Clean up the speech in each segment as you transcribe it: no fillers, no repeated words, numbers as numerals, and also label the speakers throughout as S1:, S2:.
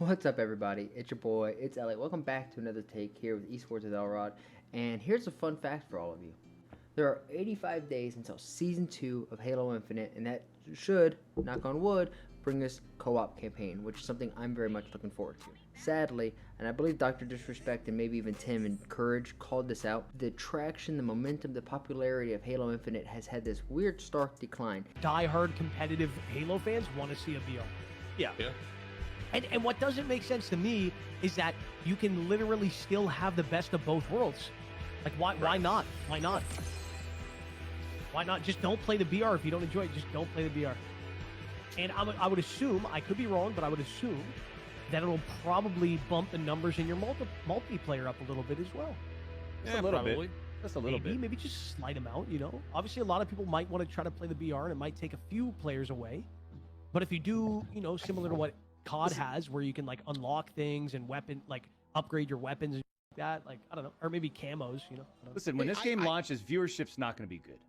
S1: What's up, everybody? It's your boy, it's Elliot. Welcome back to another take here with Esports with Elrod. And here's a fun fact for all of you. There are 85 days until Season 2 of Halo Infinite, and that should, knock on wood, bring us co-op campaign, which is something I'm very much looking forward to. Sadly, and I believe Dr. Disrespect and maybe even Tim and Courage called this out, the traction, the momentum, the popularity of Halo Infinite has had this weird stark decline.
S2: Die-hard competitive Halo fans want to see a VR.
S3: Yeah.
S2: And what doesn't make sense to me is that you can literally still have the best of both worlds. Like, why not? Why not? Why not? Just don't play the VR if you don't enjoy it. Just don't play the VR. And I would assume, I could be wrong, but I would assume that it'll probably bump the numbers in your multiplayer up a little bit as well.
S3: Just a little bit. Just a little bit.
S2: Maybe just slide them out, you know? Obviously, a lot of people might want to try to play the VR, and it might take a few players away. But if you do, you know, similar to what COD has, where you can, like, unlock things and upgrade your weapons and that, like, I don't know, or maybe camos, you know?
S3: Listen, when this game launches, viewership's not going to be good.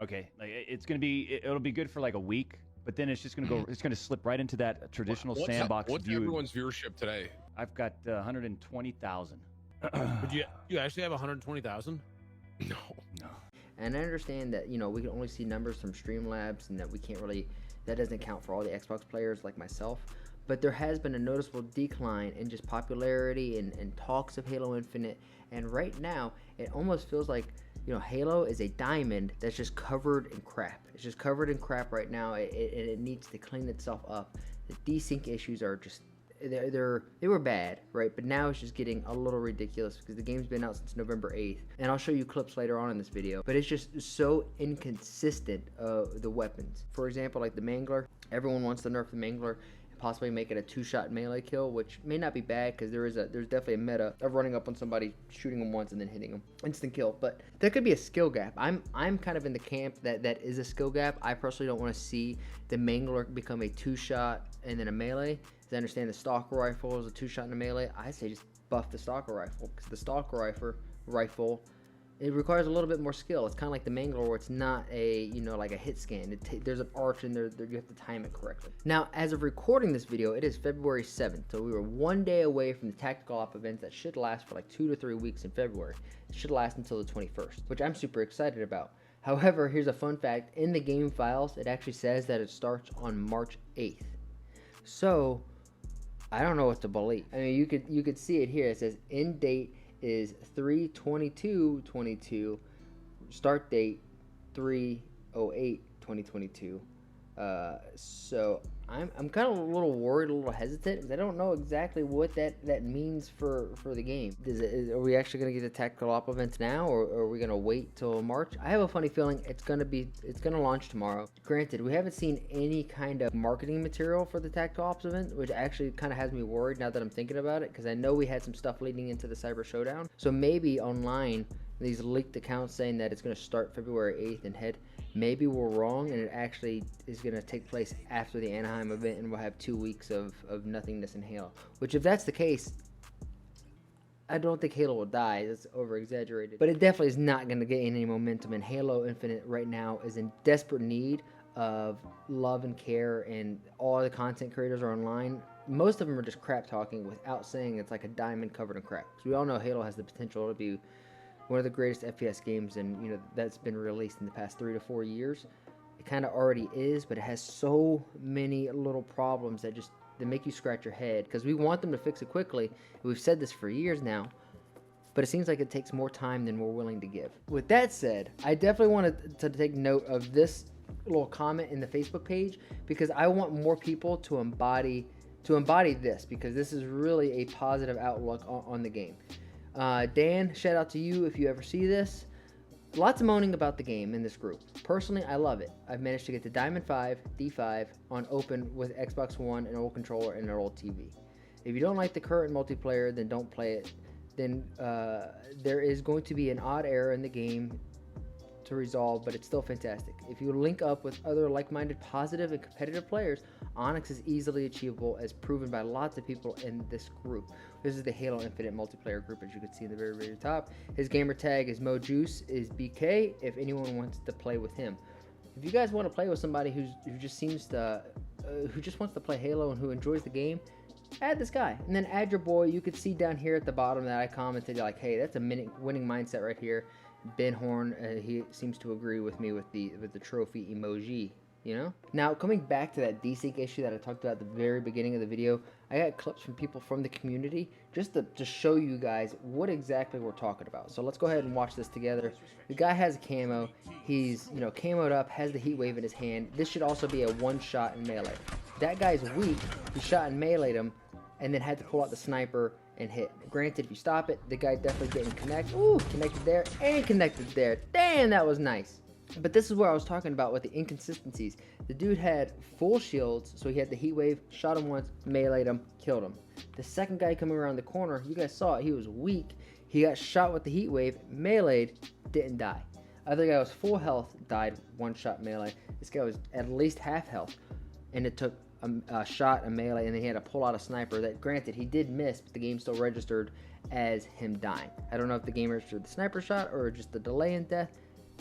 S3: Okay? Like, it'll be good for, like, a week. But then it's just going to go. It's going to slip right into that traditional sandbox
S4: what's
S3: view.
S4: Everyone's viewership today?
S3: I've got 120,000.
S4: But you actually have 120,000? No.
S1: And I understand that, you know, we can only see numbers from Streamlabs and that we can't really, that doesn't count for all the Xbox players like myself. But there has been a noticeable decline in just popularity and talks of Halo Infinite. And right now, it almost feels like, you know, Halo is a diamond that's just covered in crap. It's just covered in crap right now. It needs to clean itself up. The desync issues are just, they were bad, right? But now it's just getting a little ridiculous because the game's been out since November 8th. And I'll show you clips later on in this video. But it's just so inconsistent, the weapons. For example, like the Mangler. Everyone wants to nerf the Mangler. Possibly make it a two-shot melee kill, which may not be bad because there's definitely a meta of running up on somebody, shooting them once, and then hitting them, instant kill. But there could be a skill gap. I'm kind of in the camp that is a skill gap. I personally don't want to see the Mangler become a two-shot and then a melee. As I understand, the Stalker rifle is a two-shot and a melee. I say just buff the Stalker rifle because the Stalker rifle. It requires a little bit more skill. It's kind of like the Mangler where it's not a, you know, like a hit scan. There's an arch in there, you have to time it correctly. Now, as of recording this video, it is February 7th, so we were one day away from the tactical op events that should last for like 2 to 3 weeks in February. It should last until the 21st, which I'm super excited about. However, here's a fun fact. In the game files, it actually says that it starts on March 8th. So, I don't know what to believe. I mean, you could see it here. It says end date is 3/22/22, start date 3/08/2022. So I'm kind of a little worried, a little hesitant, because I don't know exactly what that means for the game. Are we actually gonna get the tactical op events now, or are we gonna wait till March? I have a funny feeling it's gonna launch tomorrow. Granted, we haven't seen any kind of marketing material for the tactical ops event, which actually kind of has me worried now that I'm thinking about it, because I know we had some stuff leading into the Cyber Showdown. So maybe online, these leaked accounts saying that it's gonna start February 8th and head. Maybe we're wrong and it actually is going to take place after the Anaheim event and we'll have 2 weeks of nothingness in Halo. Which, if that's the case, I don't think Halo will die. That's over-exaggerated. But it definitely is not going to gain any momentum, and Halo Infinite right now is in desperate need of love and care, and all the content creators are online. Most of them are just crap talking without saying it's like a diamond covered in crap. So we all know Halo has the potential to be one of the greatest FPS games, and you know that's been released in the past 3 to 4 years. It kind of already is, but it has so many little problems that make you scratch your head, because we want them to fix it quickly. We've said this for years now, but it seems like it takes more time than we're willing to give. With that said, I definitely wanted to take note of this little comment in the Facebook page, because I want more people to embody this, because this is really a positive outlook on the game. Dan, shout out to you if you ever see this. Lots of moaning about the game in this group. Personally, I love it. I've managed to get to Diamond 5, D5 on open with Xbox One, an old controller, and an old TV. If you don't like the current multiplayer, then don't play it. Then there is going to be an odd error in the game to resolve, but it's still fantastic. If you link up with other like-minded, positive, and competitive players, Onyx is easily achievable, as proven by lots of people in this group. This is the Halo Infinite multiplayer group, as you can see in the very, very top. His gamer tag is MoJuice is BK, if anyone wants to play with him. If you guys want to play with somebody who just wants to play Halo and who enjoys the game, add this guy, and then add your boy. You could see down here at the bottom that I commented like, hey, that's a winning mindset right here. Ben Horn, he seems to agree with me with the trophy emoji. You know? Now, coming back to that DeSync issue that I talked about at the very beginning of the video, I got clips from people from the community just to show you guys what exactly we're talking about. So let's go ahead and watch this together. The guy has a camo. He's, you know, camoed up, has the heat wave in his hand. This should also be a one-shot in melee. That guy's weak. He shot and meleeed him and then had to pull out the sniper and hit. Granted, if you stop it, the guy definitely didn't connect. Ooh, connected there and connected there. Damn, that was nice. But this is where I was talking about with the inconsistencies. The dude had full shields, so he had the heat wave, shot him once, meleeed him, killed him. The second guy coming around the corner, you guys saw it, he was weak. He got shot with the heat wave, meleeed, didn't die. Other guy was full health, died, one shot melee. This guy was at least half health, and it took a shot, a melee, and then he had to pull out a sniper that, granted, he did miss, but the game still registered as him dying. I don't know if the game registered the sniper shot or just the delay in death.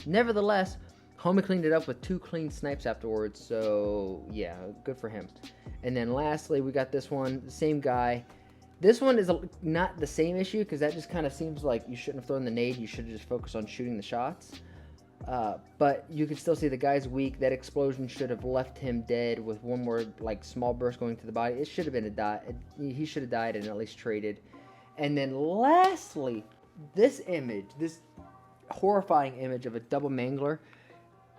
S1: Nevertheless, homie cleaned it up with 2 clean snipes afterwards, so yeah, good for him. And then lastly, we got this one, the same guy. This one is not the same issue because that just kind of seems like you shouldn't have thrown the nade. You should have just focused on shooting the shots. But you can still see the guy's weak. That explosion should have left him dead with one more like small burst going to the body. It should have been a die. He should have died and at least traded. And then lastly, this image, this horrifying image of a double mangler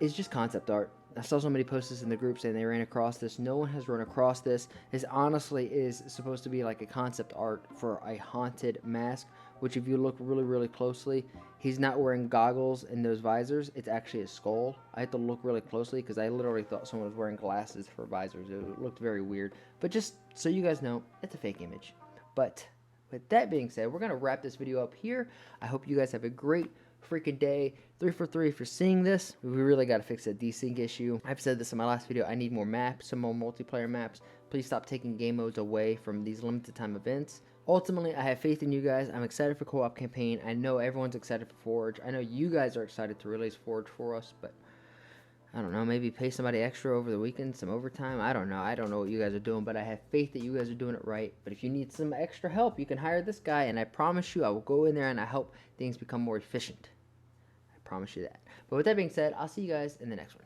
S1: is just concept art. I saw somebody post this in the group saying they ran across this. No one has run across this. This honestly is supposed to be like a concept art for a haunted mask, which if you look really, really closely, he's not wearing goggles and those visors. It's actually a skull. I had to look really closely because I literally thought someone was wearing glasses for visors. It looked very weird. But just so you guys know, it's a fake image. But with that being said, we're going to wrap this video up here. I hope you guys have a great freaking day. 3 for 3 if you're seeing this. We really got to fix that desync issue. I've said this in my last video. I need more maps, some more multiplayer maps. Please stop taking game modes away from these limited time events. Ultimately, I have faith in you guys. I'm excited for co-op campaign. I know everyone's excited for Forge. I know you guys are excited to release Forge for us, but I don't know, maybe pay somebody extra over the weekend, some overtime. I don't know what you guys are doing, but I have faith that you guys are doing it right. But if you need some extra help, you can hire this guy, and I promise you I will go in there and I help things become more efficient. Promise you that. But with that being said, I'll see you guys in the next one.